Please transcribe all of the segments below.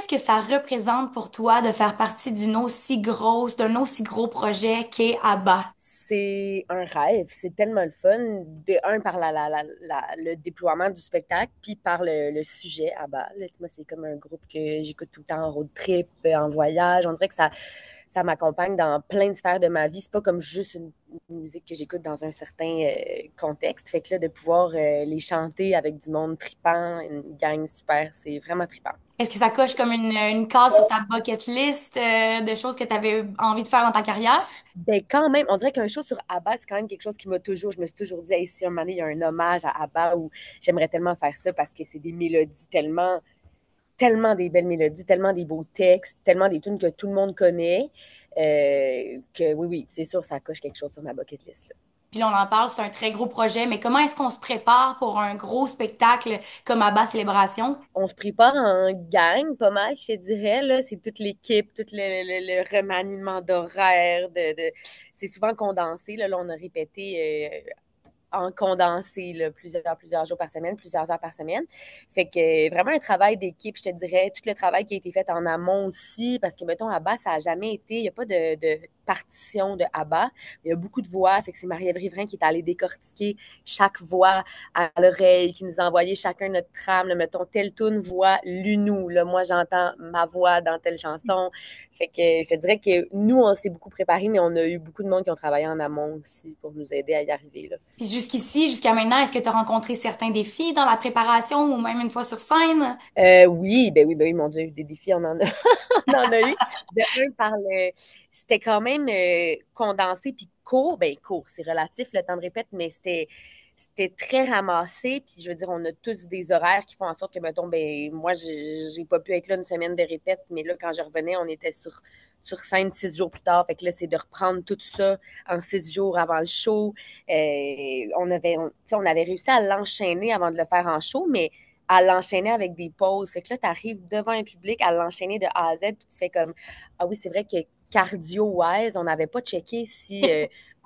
qu'est-ce que ça représente pour toi de faire partie d'un aussi gros projet qu'est ABBA? C'est un rêve, c'est tellement le fun. De un, par le déploiement du spectacle, puis par le sujet à bas. Là, moi, c'est comme un groupe que j'écoute tout le temps en road trip, en voyage. On dirait que ça m'accompagne dans plein de sphères de ma vie. C'est pas comme juste une musique que j'écoute dans un certain contexte. Fait que là, de pouvoir les chanter avec du monde tripant, une gang super, c'est vraiment tripant. Est-ce que ça coche comme une case sur ta bucket list de choses que tu avais envie de faire dans ta carrière? Ben quand même, on dirait qu'un show sur ABBA, c'est quand même quelque chose qui m'a toujours, je me suis toujours dit, hey, si un moment donné, il y a un hommage à ABBA où j'aimerais tellement faire ça parce que c'est des mélodies tellement, tellement des belles mélodies, tellement des beaux textes, tellement des tunes que tout le monde connaît, que oui, oui, c'est sûr, ça coche quelque chose sur ma bucket list, là. Puis là, on en parle, c'est un très gros projet, mais comment est-ce qu'on se prépare pour un gros spectacle comme ABBA Célébration? On se prépare en gang, pas mal, je te dirais, là. C'est toute l'équipe, tout le remaniement d'horaire, c'est souvent condensé, là, on a répété en condensé là, plusieurs jours par semaine, plusieurs heures par semaine. Fait que vraiment un travail d'équipe, je te dirais, tout le travail qui a été fait en amont aussi, parce que, mettons, ABBA, ça n'a jamais été, il n'y a pas de partition de ABBA. Il y a beaucoup de voix, fait que c'est Marie-Ève Riverain qui est allée décortiquer chaque voix à l'oreille, qui nous a envoyé chacun notre trame, là, mettons, telle tune voix Lunou, là, moi j'entends ma voix dans telle chanson. Fait que je te dirais que nous, on s'est beaucoup préparé, mais on a eu beaucoup de monde qui ont travaillé en amont aussi pour nous aider à y arriver, là. Puis jusqu'ici, jusqu'à maintenant, est-ce que tu as rencontré certains défis dans la préparation ou même une fois sur scène? Oui, ben oui, mon Dieu, des défis, on en a, on en a eu. De un, c'était quand même condensé puis court. Ben court, c'est relatif le temps de répète, mais c'était très ramassé. Puis je veux dire, on a tous des horaires qui font en sorte que, mettons, ben moi, j'ai pas pu être là une semaine de répète, mais là, quand je revenais, on était sur scène 6 jours plus tard. Fait que là, c'est de reprendre tout ça en 6 jours avant le show. On avait réussi à l'enchaîner avant de le faire en show, mais à l'enchaîner avec des pauses. Fait que là, tu arrives devant un public à l'enchaîner de A à Z, puis tu fais comme, ah oui, c'est vrai que cardio-wise, on n'avait pas checké si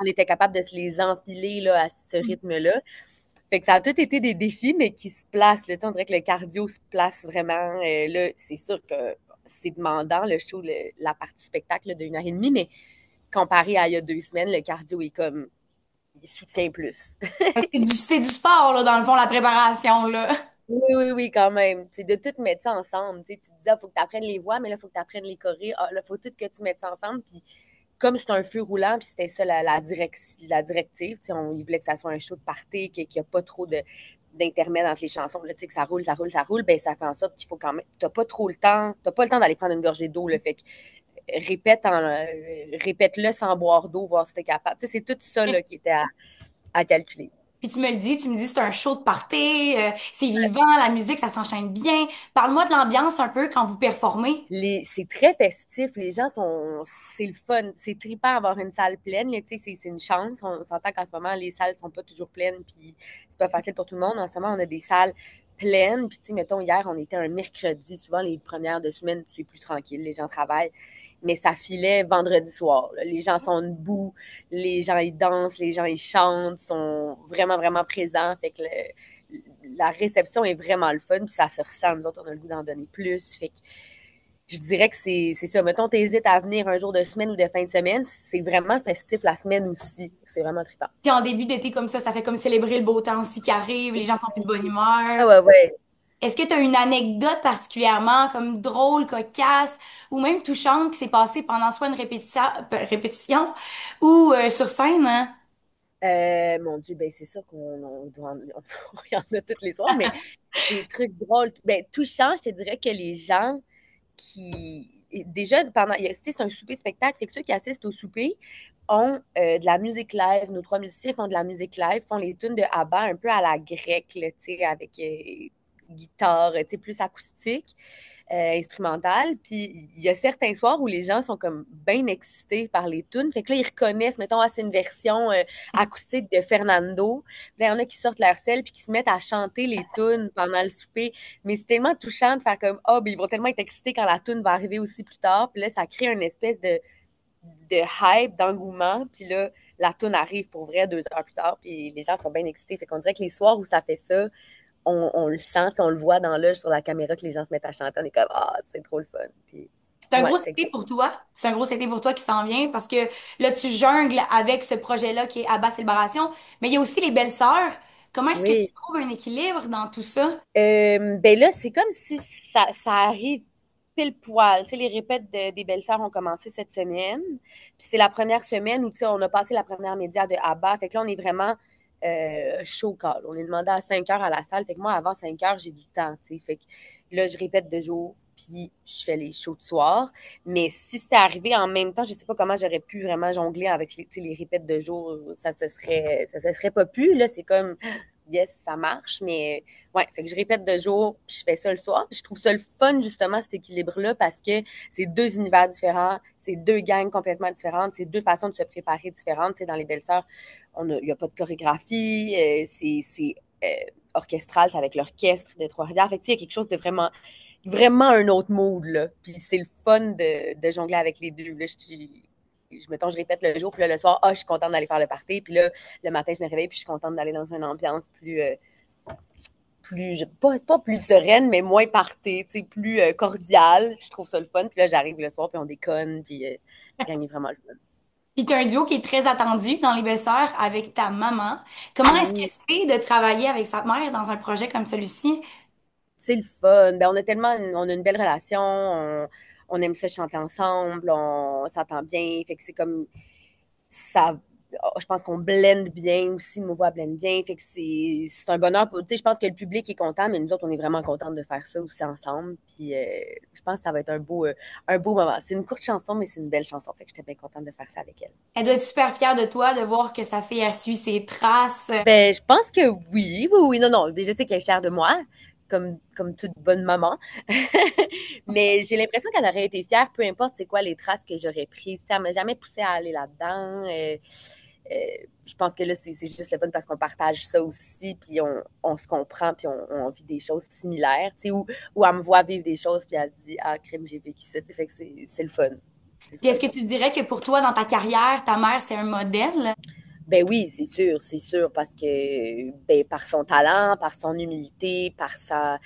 on était capable de se les enfiler là, à ce rythme-là. Fait que ça a tout été des défis, mais qui se placent. Là. Tu sais, on dirait que le cardio se place vraiment. Là, c'est sûr que c'est demandant, le show, la partie spectacle là, de 1 heure et demie, mais comparé à il y a 2 semaines, le cardio est comme, il soutient plus. C'est du sport, là, dans le fond, la préparation, là. Oui, oui, oui, quand même. C'est de tout mettre ça ensemble. Tu sais, tu te disais, il faut que tu apprennes les voix, mais là, il faut que tu apprennes les chorés. Ah, là, il faut tout que tu mettes ça ensemble. Puis, comme c'est un feu roulant, puis c'était ça la directive, tu sais, il voulait que ça soit un show de party, qu'il n'y a pas trop d'intermède entre les chansons, là, tu sais, que ça roule, ça roule, ça roule, ben ça fait en sorte qu'il faut quand même. T'as pas trop le temps, t'as pas le temps d'aller prendre une gorgée d'eau, le fait que répète-le sans boire d'eau, voir si t'es capable. Tu sais, c'est tout ça là, qui était à calculer. Puis tu me dis c'est un show de party, c'est vivant, la musique, ça s'enchaîne bien. Parle-moi de l'ambiance un peu quand vous performez. C'est très festif, les gens sont, c'est le fun, c'est trippant avoir une salle pleine, là, tu sais, c'est une chance. On s'entend qu'en ce moment, les salles sont pas toujours pleines, puis c'est pas facile pour tout le monde. En ce moment, on a des salles pleines, puis tu sais, mettons, hier, on était un mercredi, souvent les premières de semaine, c'est plus tranquille, les gens travaillent, mais ça filait vendredi soir, là. Les gens sont debout, les gens, ils dansent, les gens, ils chantent, sont vraiment, vraiment présents, fait que la réception est vraiment le fun, puis ça se ressent, nous autres, on a le goût d'en donner plus, fait que je dirais que c'est ça. Mettons, t'hésites à venir un jour de semaine ou de fin de semaine, c'est vraiment festif la semaine aussi. C'est vraiment trippant. Puis en début d'été comme ça fait comme célébrer le beau temps aussi qui arrive, les gens sont plus de bonne humeur. Ah ouais, ouais. Est-ce que tu as une anecdote particulièrement comme drôle, cocasse ou même touchante qui s'est passée pendant soit une répétition ou sur scène, hein? Mon Dieu, ben c'est sûr il y en a toutes les soirs, mais des trucs drôles, ben touchants, je te dirais que les gens déjà, c'est un souper spectacle, fait que ceux qui assistent au souper ont de la musique live. Nos trois musiciens font de la musique live, font les tunes de ABBA un peu à la grecque, là, tu sais, avec guitare, tu sais, plus acoustique, instrumentale. Puis il y a certains soirs où les gens sont comme bien excités par les tunes. Fait que là, ils reconnaissent, mettons, ah, c'est une version acoustique de Fernando. Puis là, il y en a qui sortent leur sel puis qui se mettent à chanter les tunes pendant le souper. Mais c'est tellement touchant de faire comme, ah, oh, ben, ils vont tellement être excités quand la tune va arriver aussi plus tard. Puis là, ça crée une espèce de hype, d'engouement. Puis là, la tune arrive pour vrai 2 heures plus tard. Puis les gens sont bien excités. Fait qu'on dirait que les soirs où ça fait ça, on le sent, on le voit dans l'œil sur la caméra que les gens se mettent à chanter. On est comme, ah, c'est trop le fun. Puis, C'est un ouais, gros fait que été pour toi. C'est un gros été pour toi qui s'en vient parce que là, tu jongles avec ce projet-là qui est Abba Célébration. Mais il y a aussi les belles-sœurs. Comment est-ce que tu oui. trouves un équilibre dans tout ça? Ben là, c'est comme si ça arrive pile poil. Tu sais, les répètes des belles-sœurs ont commencé cette semaine. Puis c'est la première semaine où, tu sais, on a passé la première média de ABBA. Fait que là, on est vraiment chaud call. On est demandé à 5 heures à la salle. Fait que moi, avant 5 heures, j'ai du temps, tu sais. Fait que là, je répète de jour, puis je fais les shows de soir. Mais si c'était arrivé en même temps, je sais pas comment j'aurais pu vraiment jongler avec les, tu sais, les répètes de jour. Ça se serait pas pu. Là, c'est comme, yes, ça marche, mais ouais, fait que je répète de jour, puis je fais ça le soir. Puis je trouve ça le fun, justement, cet équilibre-là, parce que c'est deux univers différents, c'est deux gangs complètement différentes, c'est deux façons de se préparer différentes. Tu sais, dans les Belles-Sœurs, il n'y a pas de chorégraphie, c'est orchestral, c'est avec l'orchestre de Trois-Rivières. Fait que, tu sais, il y a quelque chose de vraiment, vraiment un autre mood, là. Puis c'est le fun de jongler avec les deux. Là, mettons, je répète le jour, puis là, le soir, je suis contente d'aller faire le party. Puis là, le matin, je me réveille, puis je suis contente d'aller dans une ambiance pas plus sereine, mais moins party, plus cordiale. Je trouve ça le fun. Puis là, j'arrive le soir, puis on déconne, puis la gang est vraiment le fun. Puis t'as un duo qui est très attendu dans les belles-sœurs avec ta maman. Comment est-ce que Oui, c'est de travailler avec sa mère dans un projet comme celui-ci? c'est le fun. Ben, on a une belle relation, on aime ça chanter ensemble, on s'entend bien. Fait que c'est comme ça. Je pense qu'on blende bien aussi, nos voix blendent bien. Fait que c'est un bonheur. Tu sais, je pense que le public est content, mais nous autres, on est vraiment contents de faire ça aussi ensemble. Puis je pense que ça va être un beau moment. C'est une courte chanson, mais c'est une belle chanson. Fait que j'étais bien contente de faire ça avec elle. Elle doit être super fière de toi de voir que sa fille a suivi ses traces. Ben, je pense que oui, oui, oui, non, non. Je sais qu'elle est fière de moi, comme toute bonne maman. Mais j'ai l'impression qu'elle aurait été fière, peu importe c'est quoi les traces que j'aurais prises. Ça m'a jamais poussée à aller là-dedans. Je pense que là, c'est juste le fun parce qu'on partage ça aussi, puis on se comprend, puis on vit des choses similaires, tu sais, ou elle me voit vivre des choses, puis elle se dit, ah, crime, j'ai vécu ça, tu sais, fait que c'est le fun. C'est le Puis fun. est-ce que tu dirais que pour toi, dans ta carrière, ta mère, c'est un modèle? Ben oui, c'est sûr, parce que ben, par son talent, par son humilité, par sa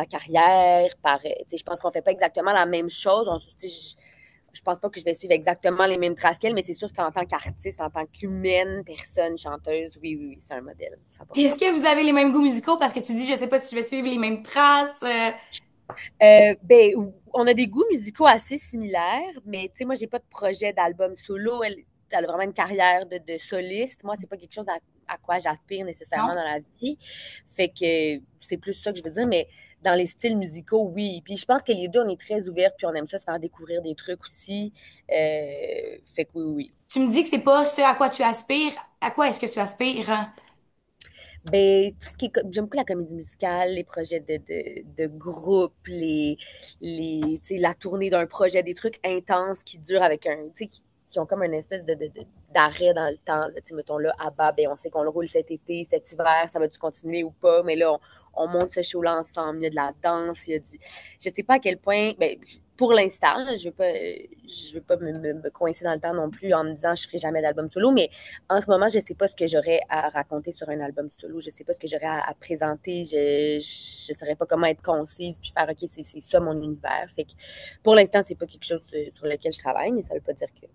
carrière, je pense qu'on fait pas exactement la même chose. Je pense pas que je vais suivre exactement les mêmes traces qu'elle, mais c'est sûr qu'en tant qu'artiste, en tant qu'humaine, personne, chanteuse, oui, oui, oui, c'est un modèle, Puis 100%. est-ce que vous avez les mêmes goûts musicaux? Parce que tu dis, je sais pas si je vais suivre les mêmes traces. Ben, on a des goûts musicaux assez similaires, mais tu sais, moi, j'ai pas de projet d'album solo. Elle a vraiment une carrière de soliste. Moi, c'est pas quelque chose à quoi j'aspire nécessairement Non? dans la vie. Fait que c'est plus ça que je veux dire, mais dans les styles musicaux, oui. Puis je pense que les deux, on est très ouverts, puis on aime ça se faire découvrir des trucs aussi. Fait que oui, oui, oui. Tu me dis que c'est pas ce à quoi tu aspires. À quoi est-ce que tu aspires? Ben, tout ce qui est, j'aime beaucoup la comédie musicale, les projets de groupe, tu sais, la tournée d'un projet, des trucs intenses qui durent avec tu sais, qui ont comme une espèce d'arrêt dans le temps. Là. Tu sais, mettons là, à bas, ben, on sait qu'on le roule cet été, cet hiver, ça va-tu continuer ou pas, mais là, on monte ce show-là ensemble, il y a de la danse, il y a du... Je sais pas à quel point, ben, pour l'instant, je veux pas me coincer dans le temps non plus en me disant je ferai jamais d'album solo, mais en ce moment, je ne sais pas ce que j'aurais à raconter sur un album solo. Je ne sais pas ce que j'aurais à présenter. Je ne saurais pas comment être concise puis faire OK, c'est ça mon univers. Fait que pour l'instant, c'est pas quelque chose sur lequel je travaille, mais ça ne veut pas dire que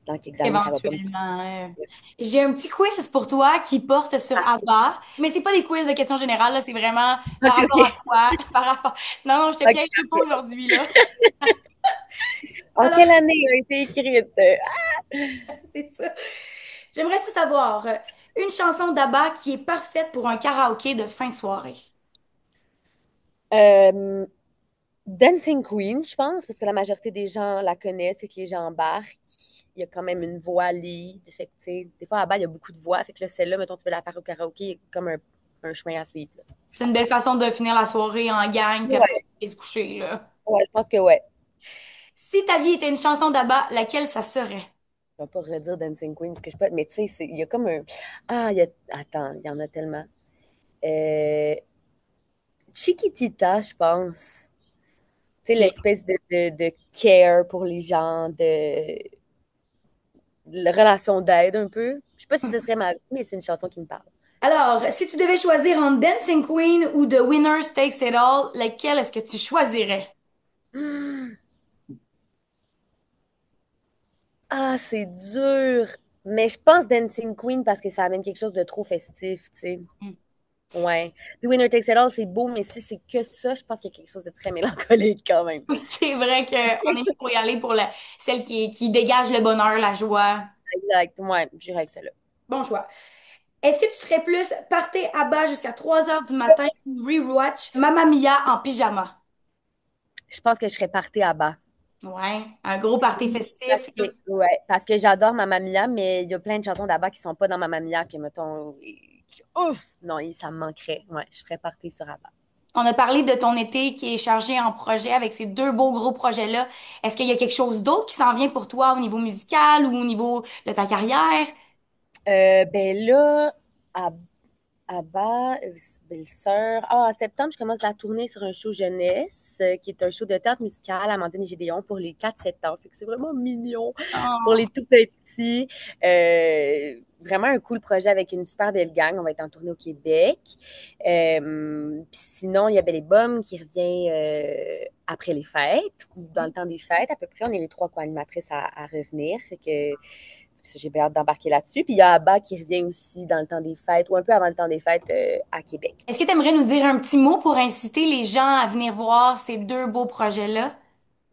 dans quelques années, ça ne va pas me Éventuellement. J'ai un petit quiz pour toi qui porte sur ABBA, mais c'est pas des quiz de questions générales, là, c'est vraiment par OK, rapport à OK. toi, par rapport... Non, non, je te OK, piège pas parfait. aujourd'hui, là. En Alors, quelle année a été écrite? c'est ça. J'aimerais ça savoir, une chanson d'ABBA qui est parfaite pour un karaoké de fin de soirée. Euh, Dancing Queen, je pense, parce que la majorité des gens la connaissent et que les gens embarquent. Il y a quand même une voix lead. Fait que, tu sais, des fois, à bas, il y a beaucoup de voix. Fait que là, celle-là, mettons, tu veux la faire au karaoké, il y a comme un chemin à suivre. Là. C'est une belle façon de finir la soirée en gang, puis après, Ouais, aller se coucher, là. ouais, je pense que ouais. Si ta vie était une chanson d'ABBA, laquelle ça serait? Je vais pas redire Dancing Queen, parce que je peux. Mais tu sais, il y a comme un. Ah, attends, il y en a tellement. Euh... Chiquitita, je pense. Tu sais, Ok. l'espèce de care pour les gens, de la relation d'aide un peu. Je sais pas si ce serait ma vie, mais c'est une chanson qui me parle. Alors, si tu devais choisir entre Dancing Queen ou The Winner Takes It All, lequel est-ce que tu choisirais? Ah, c'est dur. Mais je pense Dancing Queen parce que ça amène quelque chose de trop festif, tu sais. Hmm. Ouais. The Winner Takes It All, c'est beau, mais si c'est que ça, je pense qu'il y a quelque chose de très mélancolique quand même. C'est vrai qu'on est mieux pour y aller pour celle qui dégage le bonheur, la joie. Exact. Ouais, je dirais que c'est là. Bon choix. Est-ce que tu serais plus party à bas jusqu'à 3 heures du matin ou rewatch Mamma Mia en pyjama? Je pense que je serais partie à bas. Ouais, un gros party festif, là. Ouais, parce que j'adore Mamma Mia, mais il y a plein de chansons d'Abba qui sont pas dans Mamma Mia, que mettons. Ouf! Non, ça me manquerait. Ouais, je ferais partie sur Abba. On a parlé de ton été qui est chargé en projets avec ces deux beaux gros projets-là. Est-ce qu'il y a quelque chose d'autre qui s'en vient pour toi au niveau musical ou au niveau de ta carrière? Ben là, à Abba, belle-sœur. Ah, en septembre, je commence la tournée sur un show jeunesse, qui est un show de théâtre musical à Amandine et Gédéon pour les 4-7 ans. Fait que c'est vraiment mignon pour Oh. les tout petits. Vraiment un cool projet avec une super belle gang. On va être en tournée au Québec. Puis sinon, il y a Belle et Bomme qui revient après les fêtes, ou dans le temps des fêtes à peu près. On est les trois co-animatrices à revenir. Fait que j'ai bien hâte d'embarquer là-dessus. Puis il y a Abba qui revient aussi dans le temps des fêtes ou un peu avant le temps des fêtes à Québec. Est-ce que tu aimerais nous dire un petit mot pour inciter les gens à venir voir ces deux beaux projets-là?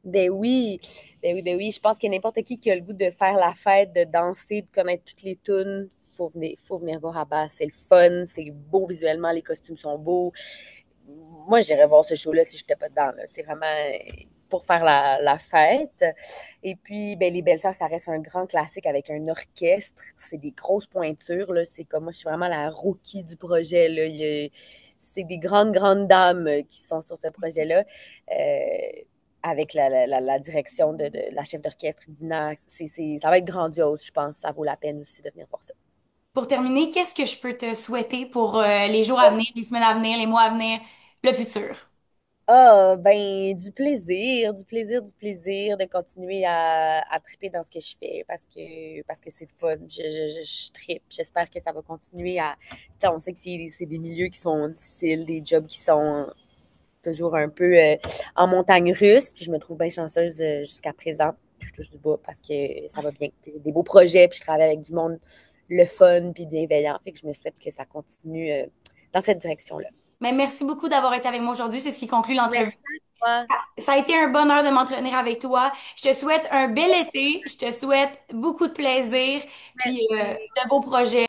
Ben oui, ben oui, ben oui. Je pense que n'importe qui a le goût de faire la fête, de danser, de connaître toutes les tunes, faut venir voir Abba. C'est le fun, c'est beau visuellement, les costumes sont beaux. Moi, j'irais voir ce show-là si je n'étais pas dedans. Là. C'est vraiment pour faire la fête. Et puis, ben, les Belles-Sœurs, ça reste un grand classique avec un orchestre. C'est des grosses pointures. Là. C'est comme moi, je suis vraiment la rookie du projet. Là. C'est des grandes, grandes dames qui sont sur ce projet-là. Avec la direction de la chef d'orchestre, Dina. Ça va être grandiose, je pense. Ça vaut la peine aussi de venir voir ça. Pour terminer, qu'est-ce que je peux te souhaiter pour les jours à venir, les semaines à venir, les mois à venir, le futur? Ah, ben, du plaisir, du plaisir, du plaisir de continuer à triper dans ce que je fais parce que c'est le fun. Je tripe. J'espère que ça va continuer à. Tu sais, on sait que c'est des milieux qui sont difficiles, des jobs qui sont toujours un peu en montagne russe. Puis je me trouve bien chanceuse jusqu'à présent. Je touche du bois parce que ça va bien. Puis j'ai des beaux projets, puis je travaille avec du monde le fun, puis bienveillant. Fait que je me souhaite que ça continue dans cette direction-là. Mais merci beaucoup d'avoir été avec moi aujourd'hui. C'est ce qui conclut l'entrevue. Merci à Ça, toi. ça a été un bonheur de m'entretenir avec toi. Je te souhaite un bel été. Je te souhaite beaucoup de plaisir, puis Merci. de beaux projets.